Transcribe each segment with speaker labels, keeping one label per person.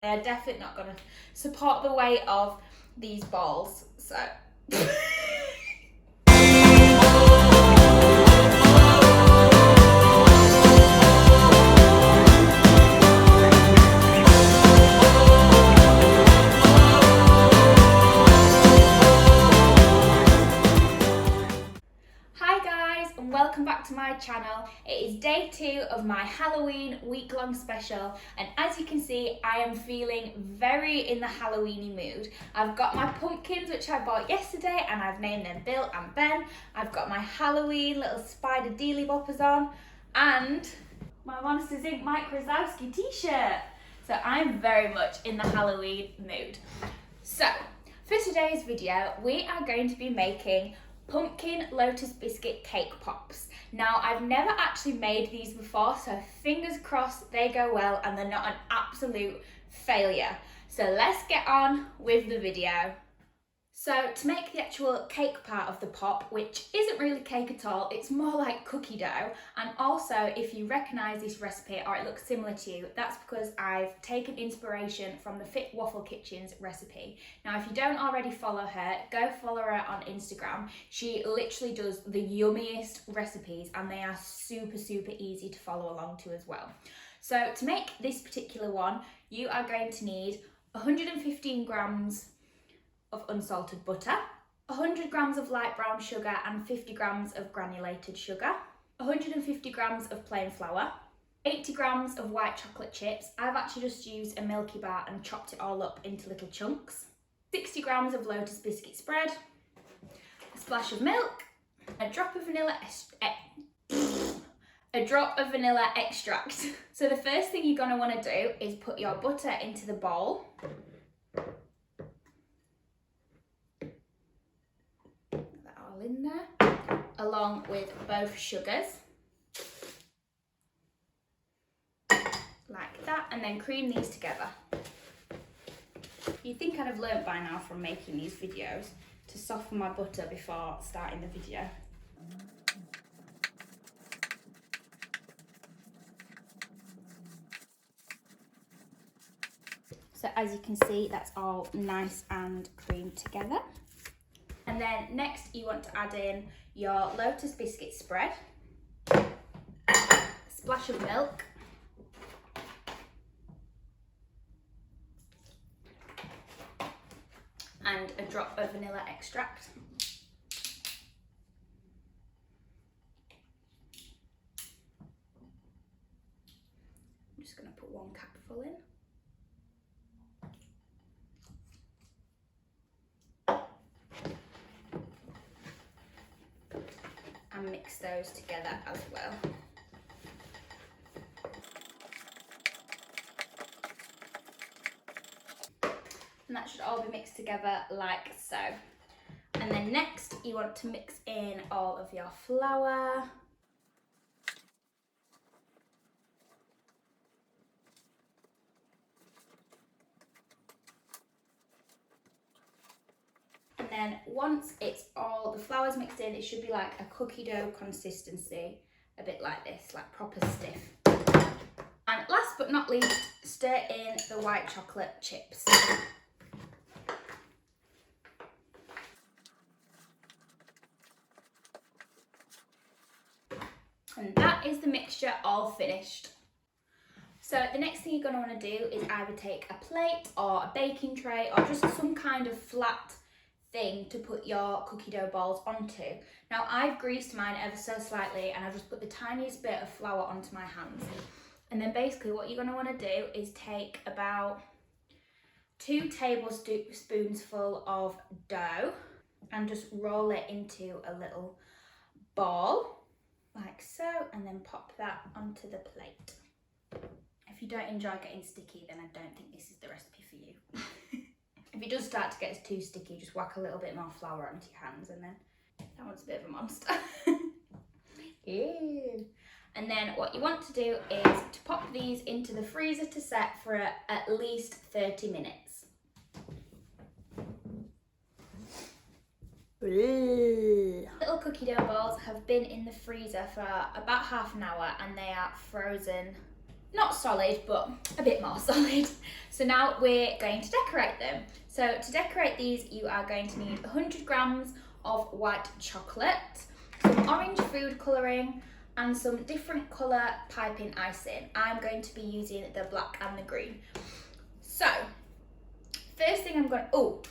Speaker 1: They are definitely not going to support the weight of these balls, so... Welcome back to my channel. It is day 2 of my Halloween week-long special, and as you can see, I am feeling very in the Halloweeny mood. I've got my pumpkins, which I bought yesterday, and I've named them Bill and Ben. I've got my Halloween little spider dealy boppers on, and my Monsters Inc. Mike Wazowski t-shirt. So I'm very much in the Halloween mood. So, for today's video, we are going to be making pumpkin lotus biscuit cake pops. Now, I've never actually made these before, so fingers crossed they go well and they're not an absolute failure. So let's get on with the video. So to make the actual cake part of the pop, which isn't really cake at all, it's more like cookie dough. And also, if you recognise this recipe or it looks similar to you, that's because I've taken inspiration from the Fit Waffle Kitchen's recipe. Now, if you don't already follow her, go follow her on Instagram. She literally does the yummiest recipes and they are super, super easy to follow along to as well. So to make this particular one, you are going to need 115 grams of unsalted butter, 100 grams of light brown sugar and 50 grams of granulated sugar, 150 grams of plain flour, 80 grams of white chocolate chips. I've actually just used a Milky Bar and chopped it all up into little chunks, 60 grams of lotus biscuit spread, a splash of milk, a drop of vanilla extract. So the first thing you're going to want to do is put your butter into the bowl. In there, along with both sugars, like that, and then cream these together. You'd think I'd have learnt by now from making these videos to soften my butter before starting the video. So as you can see, that's all nice and creamed together. And then next you want to add in your lotus biscuit spread, a splash of milk, and a drop of vanilla extract. I'm just going to put 1 cupful in. And mix those together as well. And that should all be mixed together like so. And then next you want to mix in all of your flour. And then once it's all, the flour's mixed in, it should be like a cookie dough consistency, a bit like this, like proper stiff. And last but not least, stir in the white chocolate chips. And that is the mixture all finished. So the next thing you're going to want to do is either take a plate or a baking tray or just some kind of flat thing to put your cookie dough balls onto. Now I've greased mine ever so slightly and I've just put the tiniest bit of flour onto my hands. And then basically what you're going to want to do is take about 2 tablespoons full of dough and just roll it into a little ball like so, and then pop that onto the plate. If you don't enjoy getting sticky, then I don't think this is the recipe for you. If it does start to get too sticky, just whack a little bit more flour onto your hands, and then that one's a bit of a monster. Ew. And then what you want to do is to pop these into the freezer to set for at least 30 minutes. Little cookie dough balls have been in the freezer for about half an hour and they are frozen not solid, but a bit more solid. So now we're going to decorate them. So to decorate these, you are going to need 100 grams of white chocolate, some orange food colouring, and some different colour piping icing. I'm going to be using the black and the green. So, first thing I'm going to,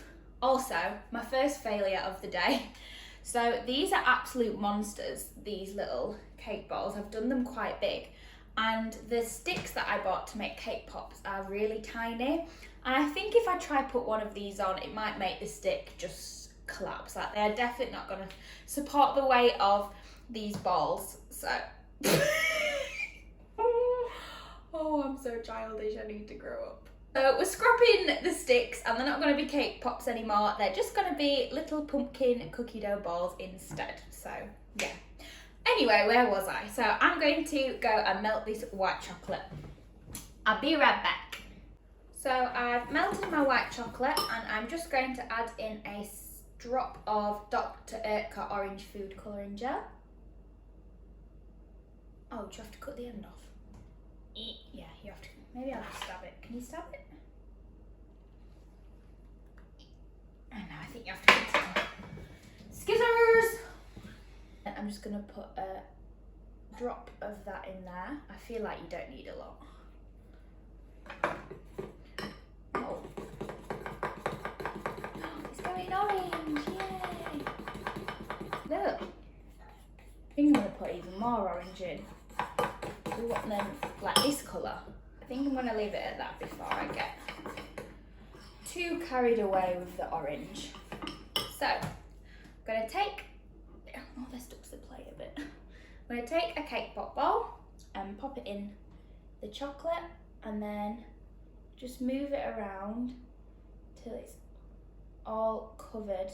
Speaker 1: also, my first failure of the day. So these are absolute monsters, these little cake balls. I've done them quite big. And the sticks that I bought to make cake pops are really tiny. And I think if I try put one of these on, it might make the stick just collapse. Like, they're definitely not gonna support the weight of these balls. So, oh, I'm so childish, I need to grow up. So we're scrapping the sticks, and they're not gonna be cake pops anymore. They're just gonna be little pumpkin cookie dough balls instead. So, yeah. Anyway, where was I? So I'm going to go and melt this white chocolate. I'll be right back. So I've melted my white chocolate, and I'm just going to add in a drop of Dr. Oetker orange food colouring gel. Oh, do you have to cut the end off? Yeah, you have to. Maybe I'll just stab it. Can you stab it? Oh no, I think you have to cut it off. Scissors! And I'm just gonna put a drop of that in there. I feel like you don't need a lot. Oh. It's going orange, yay! Look. I think I'm gonna put even more orange in. We want them like this colour. I think I'm gonna leave it at that before I get too carried away with the orange. So, I'm gonna take, oh, they're stuck to the plate a bit. I'm gonna take a cake pop bowl and pop it in the chocolate, and then just move it around till it's all covered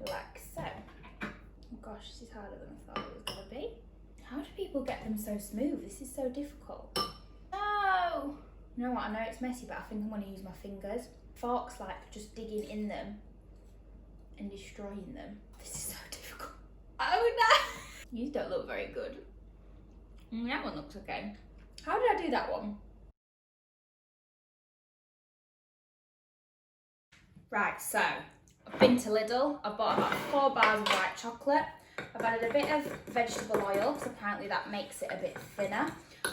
Speaker 1: like so. Oh gosh, this is harder than I thought it was gonna be. How do people get them so smooth? This is so difficult. No! You know what, I know it's messy, but I think I'm gonna use my fingers. Forks like just digging in them and destroying them. This is so difficult. Oh no! You don't look very good. That one looks okay. How did I do that one? Right, so I've been to Lidl. I've bought about 4 bars of white chocolate. I've added a bit of vegetable oil, because apparently that makes it a bit thinner,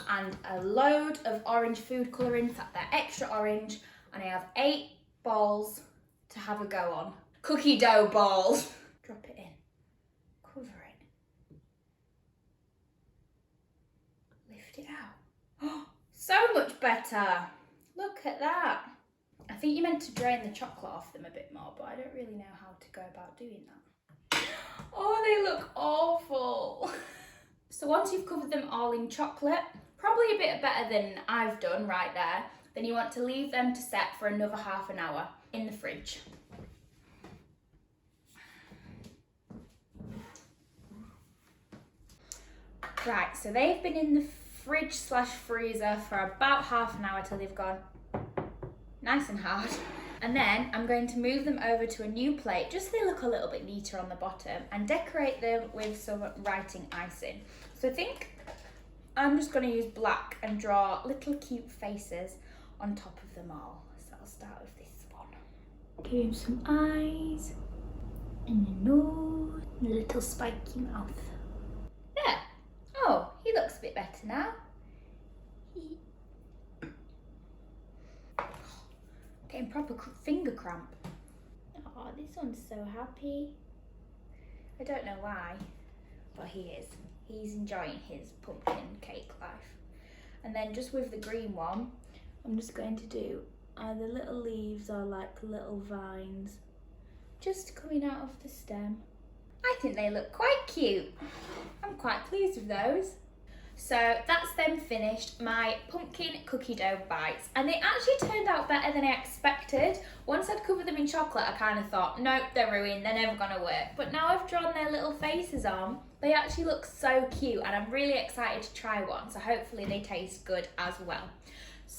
Speaker 1: and a load of orange food colouring, so they're extra orange, and I have 8 balls to have a go on. Cookie dough balls. Drop it in. Cover it. Lift it out. So much better. Look at that. I think you're meant to drain the chocolate off them a bit more, but I don't really know how to go about doing that. Oh, they look awful. So once you've covered them all in chocolate, probably a bit better than I've done right there, then you want to leave them to set for another half an hour in the fridge. Right, so they've been in the fridge / freezer for about half an hour till they've gone nice and hard. And then I'm going to move them over to a new plate, just so they look a little bit neater on the bottom, and decorate them with some writing icing. So I think I'm just going to use black and draw little cute faces on top of them all. So I'll start with this one. Give him some eyes, and a nose, and a little spiky mouth. There. Oh, he looks a bit better now. Getting proper finger cramp. Oh, this one's so happy. I don't know why, but he is. He's enjoying his pumpkin cake life. And then just with the green one, I'm just going to do either little leaves or like little vines just coming out of the stem. I think they look quite cute. I'm quite pleased with those. So that's them finished, my pumpkin cookie dough bites, and they actually turned out better than I expected. Once I'd covered them in chocolate, I kind of thought, nope, they're ruined, they're never gonna work. But now I've drawn their little faces on, they actually look so cute, and I'm really excited to try one, so hopefully they taste good as well.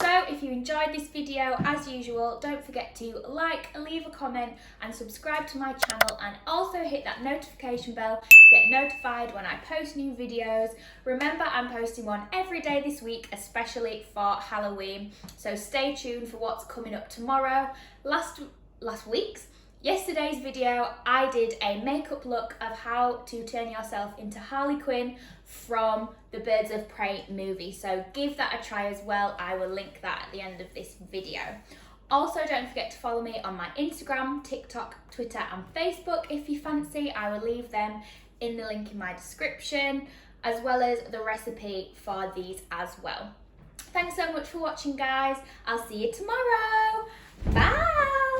Speaker 1: So if you enjoyed this video, as usual, don't forget to like, leave a comment and subscribe to my channel, and also hit that notification bell to get notified when I post new videos. Remember, I'm posting one every day this week, especially for Halloween, so stay tuned for what's coming up tomorrow. Yesterday's video, I did a makeup look of how to turn yourself into Harley Quinn from the Birds of Prey movie, so give that a try as well. I will link that at the end of this video. Also, don't forget to follow me on my Instagram, TikTok, Twitter and Facebook if you fancy. I will leave them in the link in my description, as well as the recipe for these as well. Thanks so much for watching, guys. I'll see you tomorrow. Bye!